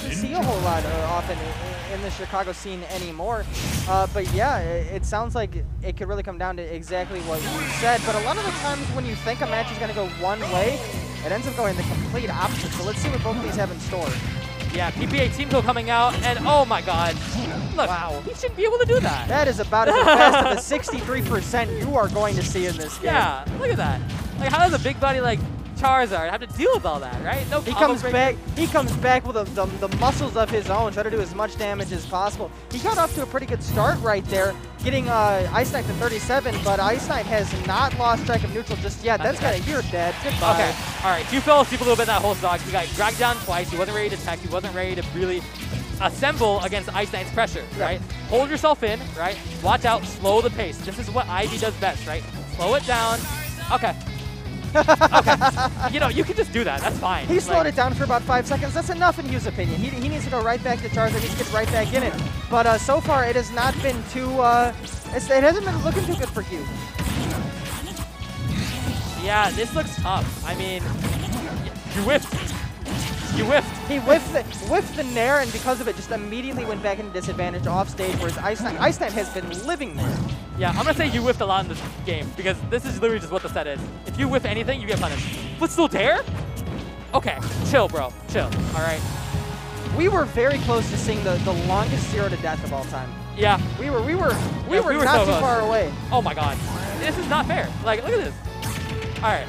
really see a whole lot often in the Chicago scene anymore. But yeah, it sounds like it could really come down to exactly what you said. But a lot of the times when you think a match is going to go one way, it ends up going the complete opposite. So let's see what both of these have in store. Yeah, PPA Team Kill coming out, and oh my god. Look, wow. He shouldn't be able to do that. That is about as fast of a 63% you are going to see in this game. Yeah, look at that. Like, how does a big body like Charizard have to deal with all that, right? No, he comes back with the muscles of his own, try to do as much damage as possible. He got off to a pretty good start right there, getting IceKnight to 37, but IceKnight has not lost track of neutral just yet. That's got a year dead. Goodbye. Okay, all right, Hugh fell asleep a little bit in that whole stock. He got dragged down twice. He wasn't ready to tech. He wasn't ready to really assemble against IceKnight's pressure, right? Hold yourself in, right? Watch out, slow the pace. This is what Ivy does best, right? Slow it down. Okay. Okay, you know, you can just do that. That's fine. He slowed it down for about 5 seconds. That's enough in Hugh's opinion. He needs to go right back to Charizard. He needs to get right back in it. But so far, it has not been too. It hasn't been looking too good for Hugh. Yeah, this looks tough. I mean, you whiffed. You whiffed. He whiffed the Nair, and because of it, just immediately went back into disadvantage off stage, whereas IceKnight has been living there. Yeah, I'm going to say you whiffed a lot in this game, because this is literally just what the set is. If you whiff anything, you get punished. But still dare? Okay, chill, bro. Chill, all right? We were very close to seeing the longest 0 to death of all time. Yeah. We were not so too far away. Oh my god. This is not fair. Like, look at this. All right.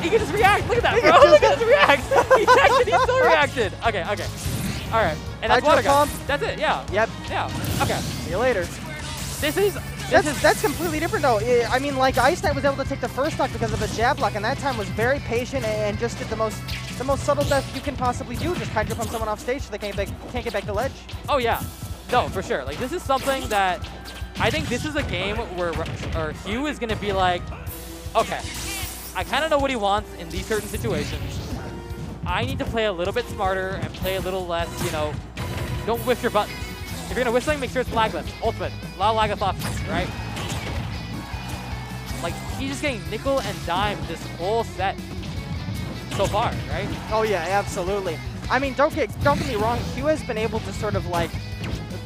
He can just react. Look at that, bro. Look at this react. He checked and he still reacted. Okay, okay. All right. And that's water gun. That's it, yeah. Yep. Yeah. Okay. See you later. That's completely different, though. I mean, like, IceKnight was able to take the first stock because of a jab block, and that time was very patient and just did the most subtle death you can possibly do, just hydro pump someone off stage so they can't get back to ledge. Oh, yeah. No, for sure. Like, this is something that I think this is a game where Hugh is going to be like, okay, I kind of know what he wants in these certain situations. I need to play a little bit smarter and play a little less, you know, don't whiff your buttons. If you're going to whiff something, make sure it's lagless. Ultimate. Allow lagless options, right? Like, he's just getting nickel and dime this whole set so far, right? Oh, yeah, absolutely. I mean, don't get me wrong. Hugh has been able to sort of, like,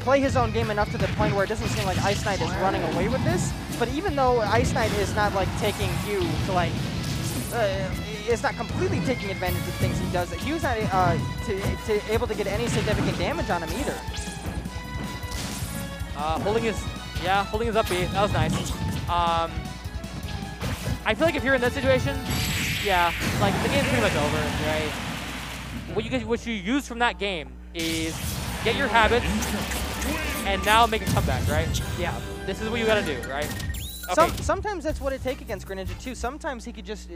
play his own game enough to the point where it doesn't seem like IceKnight is running away with this. But even though IceKnight is not, like, taking Hugh to, like, is not completely taking advantage of things he does, Hugh's not able to get any significant damage on him either. Holding his up B. That was nice. I feel like if you're in this situation, yeah, like the game's pretty much over, right? What you use from that game is get your habits and now make a comeback, right? Yeah, this is what you gotta do, right? Okay. Sometimes that's what it takes against Greninja too. Sometimes he could just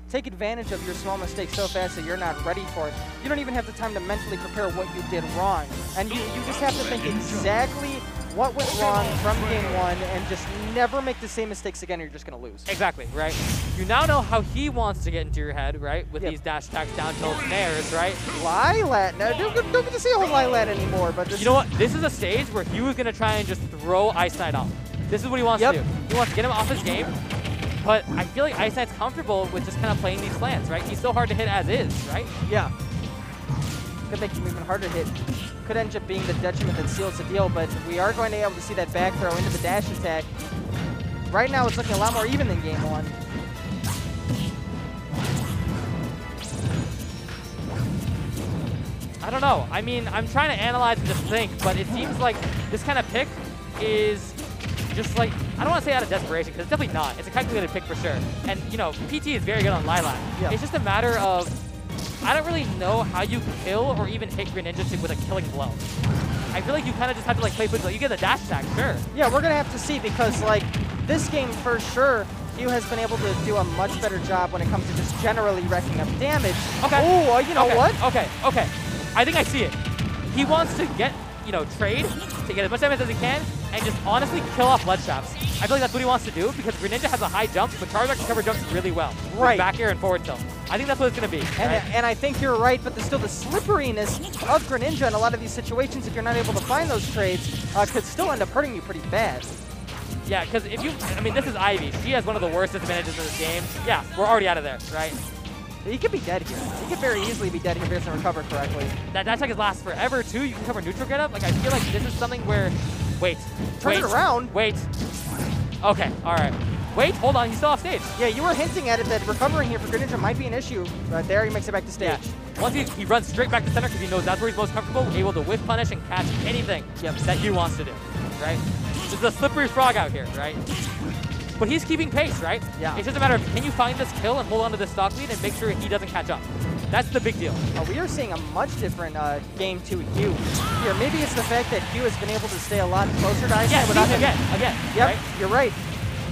take advantage of your small mistakes so fast that you're not ready for it. You don't even have the time to mentally prepare what you did wrong. And you just have to think exactly what went wrong from game one and just never make the same mistakes again or you're just going to lose. Exactly, right? You now know how he wants to get into your head, right? With these dash attacks, down tilt, nairs, right? Lilat. No, don't get to see a whole Lilat anymore. But you know what? This is a stage where Hugh is going to try and just throw IceKnight off. This is what he wants to do. He wants to get him off his game. But I feel like IceKnight's comfortable with just kind of playing these slants, right? He's so hard to hit as is, right? Yeah. Could make him even harder to hit. Could end up being the detriment that seals the deal, but we are going to be able to see that back throw into the dash attack. Right now it's looking a lot more even than game one. I don't know. I mean, I'm trying to analyze and just think, but it seems like this kind of pick is just like, I don't want to say out of desperation, because it's definitely not. It's a calculated pick for sure. And, you know, PT is very good on Lilat. Yeah. It's just a matter of, I don't really know how you kill or even hit Greninja with a killing blow. I feel like you kind of just have to, like, play like you get the dash attack, sure. Yeah, we're going to have to see, because, like, this game for sure, Hugh has been able to do a much better job when it comes to just generally wrecking up damage. Okay. Oh, you know what? Okay. I think I see it. He wants to get, you know, trade to get as much damage as he can and just honestly kill off ledge traps. I feel like that's what he wants to do because Greninja has a high jump, but Charizard can cover jumps really well. Right. Back air and forward tilt. I think that's what it's going to be. And I think you're right, but there's still the slipperiness of Greninja in a lot of these situations. If you're not able to find those trades, could still end up hurting you pretty bad. Yeah, because if you, I mean, this is Ivy. She has one of the worst disadvantages in this game. Yeah, we're already out of there, right? He could be dead here. He could very easily be dead here if he doesn't recover correctly. That dash attack lasts forever too. You can cover neutral get up. Like I feel like this is something where, wait, Turn it around. Wait. Okay, all right. Wait, hold on, he's still off stage. Yeah, you were hinting at it that recovering here for Greninja might be an issue, but there he makes it back to stage. Yeah. Once he runs straight back to center because he knows that's where he's most comfortable, able to whiff punish and catch anything that he wants to do, right? This is a slippery frog out here, right? But he's keeping pace, right? Yeah. It's just a matter of can you find this kill and hold on to this stock lead and make sure he doesn't catch up. That's the big deal. We are seeing a much different game to Hugh here. Maybe it's the fact that Hugh has been able to stay a lot closer to IceKnight without him. Again. Yep, right? You're right.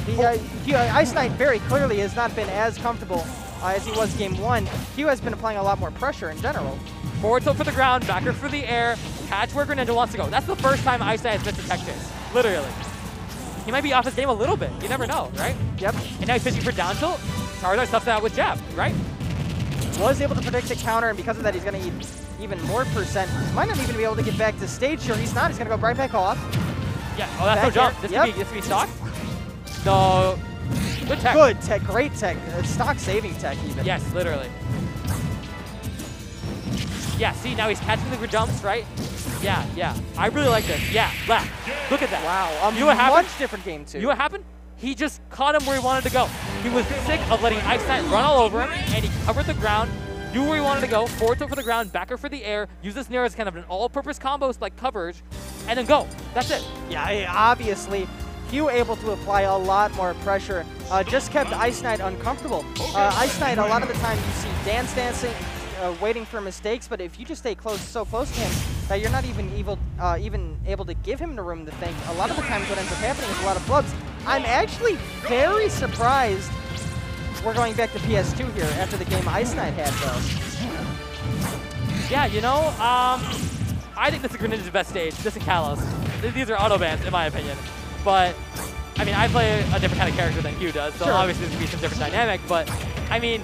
IceKnight very clearly has not been as comfortable as he was game 1. Hugh has been applying a lot more pressure in general. Forward tilt for the ground, backer for the air, catch where Greninja wants to go. That's the first time IceKnight has missed a tech chase, literally. He might be off his game a little bit. You never know, right? Yep. And now he's fishing for down tilt. Charizard stuffs it out with jab, right? Was able to predict the counter, and because of that, he's going to eat even more percent. Might not even be able to get back to stage. Sure, he's not. He's going to go right back off. Yeah. Oh, that's no jump. This could be stock. No. Good tech. Good tech. Great tech. Stock saving tech, even. Yes, literally. Yeah, see, now he's catching the jumps, right? Yeah. I really like this. Yeah, left. Look at that. Wow. You know what happened? Much different game, too. You know what happened? He just caught him where he wanted to go. He was sick of letting IceKnight run all over him, and he covered the ground, knew where he wanted to go, forward tilt for the ground, backer for the air, use this Nair as kind of an all-purpose combo like coverage, and then go. That's it. Yeah, obviously, Hugh able to apply a lot more pressure. Just kept IceKnight uncomfortable. IceKnight, a lot of the time you see dancing, waiting for mistakes, but if you just stay so close to him that you're not even able to give him the room to think, a lot of the times what ends up happening is a lot of flubs. I'm actually very surprised we're going back to PS2 here after the game IceKnight had, though. Yeah, you know, I think this is Greninja's best stage, this and Kalos. These are auto bans, in my opinion. But, I mean, I play a different kind of character than Hugh does, so obviously there's going to be some different dynamic, but, I mean,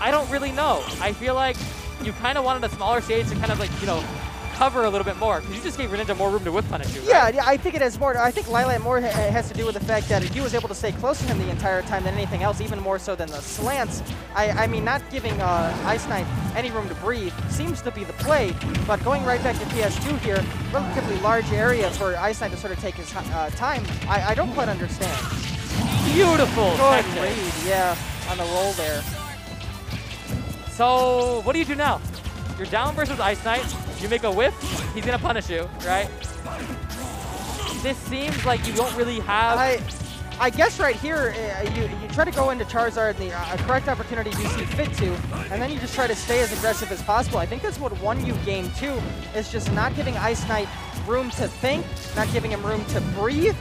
I don't really know. I feel like you kind of wanted a smaller stage to kind of like, you know, cover a little bit more, because you just gave Greninja more room to whip punish you, right? Yeah, I think it has more. I think Lilac more has to do with the fact that he was able to stay close to him the entire time than anything else, even more so than the slants. I mean, not giving IceKnight any room to breathe seems to be the play, but going right back to PS2 here, relatively large area for IceKnight to sort of take his time, I don't quite understand. Beautiful. Good read, yeah, on the roll there. So, what do you do now? You're down versus IceKnight. You make a whiff, he's going to punish you, right? This seems like you don't really have... I guess right here, you try to go into Charizard in the correct opportunity you see fit to, and then you just try to stay as aggressive as possible. I think that's what won you game 2, is just not giving IceKnight room to think, not giving him room to breathe.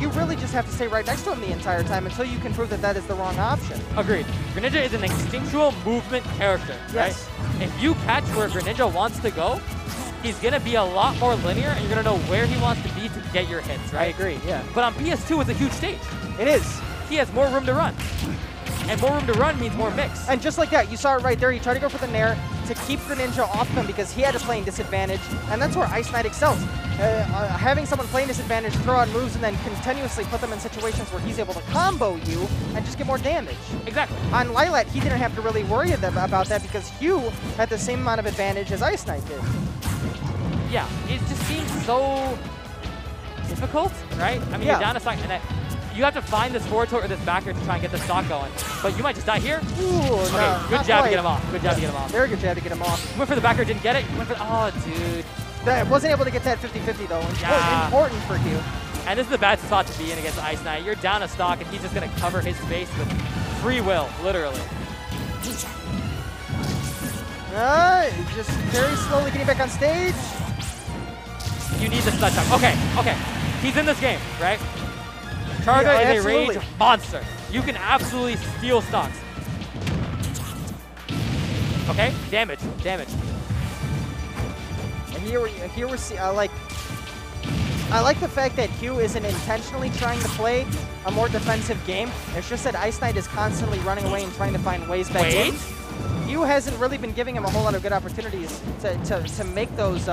You really just have to stay right next to him the entire time until you can prove that that is the wrong option. Agreed. Greninja is an instinctual movement character, right? If you catch where Greninja wants to go, he's going to be a lot more linear, and you're going to know where he wants to be to get your hits, right? I agree, yeah. But on PS2, it's a huge stage. It is. He has more room to run. And more room to run means more mix. And just like that, you saw it right there. You tried to go for the Nair to keep Greninja off him because he had to play in disadvantage, and that's where IceKnight excels. Having someone play in disadvantage, throw out moves, and then continuously put them in situations where he's able to combo you and just get more damage. Exactly. On Lilac, he didn't have to really worry about that because Hugh had the same amount of advantage as IceKnight did. Yeah, it just seems so difficult, right? I mean, you're down a stock, and you have to find this forward tilt or this backer to try and get the stock going. But you might just die here. Ooh, okay, no, good job to get him off. Good job to get him off. Very good job to get him off. Went for the backer, didn't get it. Went for oh, dude. That wasn't able to get that 50-50 though. Important for Hugh. And this is the bad spot to be in against IceKnight. You're down a stock, and he's just going to cover his space with free will, literally. Just very slowly getting back on stage. You need the stun time. Okay. He's in this game, right? Charizard is a rage monster. You can absolutely steal stocks. Okay, damage. And here we see, I like the fact that Hugh isn't intentionally trying to play a more defensive game. It's just that IceKnight is constantly running away and trying to find ways back in. Hugh hasn't really been giving him a whole lot of good opportunities to make those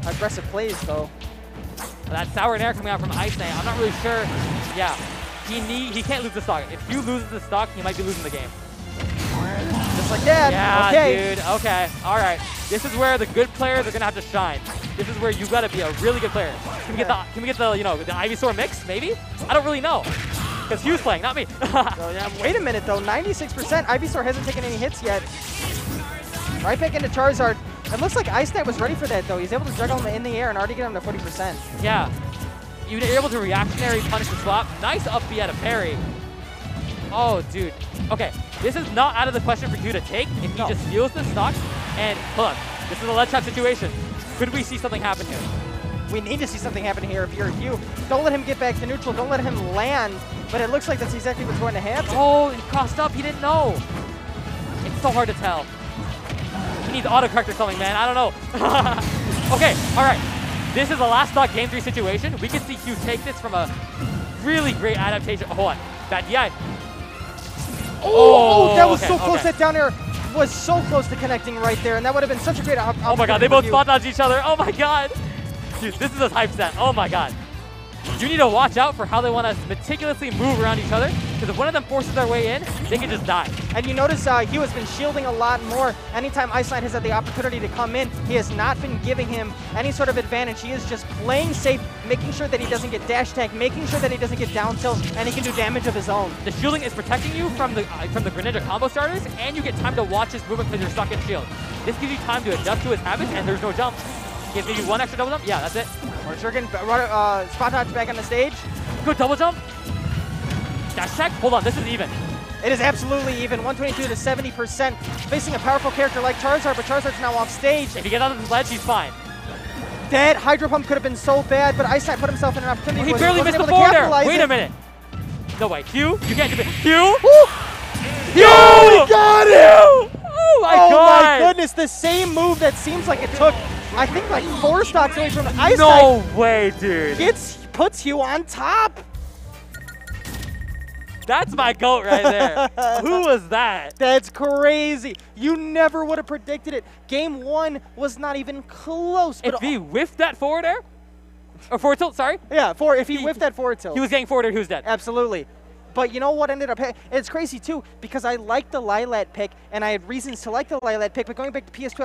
aggressive plays, though. That sour Nair coming out from IceKnight, I'm not really sure. Yeah, he can't lose the stock. If Hugh loses the stock, he might be losing the game. The just like that. Yeah, okay. dude. Okay. All right. This is where the good players are gonna have to shine. This is where you gotta be a really good player. Can we get the the Ivysaur mix? Maybe. I don't really know. Because Hugh's playing, not me. Oh, yeah. Wait a minute though. 96%. Ivysaur hasn't taken any hits yet. Right back into Charizard. It looks like IceKnight was ready for that though. He's able to juggle him in the air and already get him to 40%. Yeah. You were able to reactionary punish the swap. Nice up B at a parry. Oh, dude. Okay, this is not out of the question for Hugh to take if he just steals the stock. And hold on, this is a ledge trap situation. Could we see something happen here? We need to see something happen here if you're Hugh. Don't let him get back to neutral. Don't let him land. But it looks like that's exactly what's going to happen. Oh, he crossed up. He didn't know. It's so hard to tell. He needs autocorrect or something, man. I don't know. Okay, all right. This is a last stock game 3 situation. We can see Hugh take this from a really great adaptation. Hold on. Bad DI. Oh, that was so close. That down air was so close to connecting right there, and that would have been such a great opportunity. Oh my god, they both spot dodged each other. Oh my god. Dude, this is a hype set. Oh my god. You need to watch out for how they want to meticulously move around each other, because if one of them forces their way in, they can just die. And you notice Hugh has been shielding a lot more. Anytime IceKnight has had the opportunity to come in, he has not been giving him any sort of advantage. He is just playing safe, making sure that he doesn't get dash tag, making sure that he doesn't get down tilt, and he can do damage of his own. The shielding is protecting you from the Greninja combo starters, and you get time to watch his movement because you're stuck in shield. This gives you time to adjust to his habits, and there's no jump. Gives maybe one extra double jump. Yeah, that's it. Morgan, spot dodge back on the stage. Good double jump. Dash check. Hold on, this is even. It is absolutely even. 122 to 70%. Facing a powerful character like Charizard, but Charizard's now off stage. If you get out of the ledge, he's fine. That Hydro Pump could have been so bad, but IceKnight put himself in an opportunity. He barely missed the forward there. Wait a minute. No way. Hugh, you can't do it. Hugh? Hugh! Oh, he got it! Oh my god! Oh my goodness, the same move that seems like it took, I think, like 4 stocks away from IceKnight. No way, dude. Puts Hugh on top. That's my GOAT right there. Who was that? That's crazy. You never would have predicted it. Game 1 was not even close. If he whiffed that forward air, or forward tilt, sorry. Yeah, if he whiffed that forward tilt. He was getting forward air, he was dead. Absolutely. But you know what ended up it's crazy too, because I liked the Lilat pick, and I had reasons to like the Lilat pick, but going back to PS2,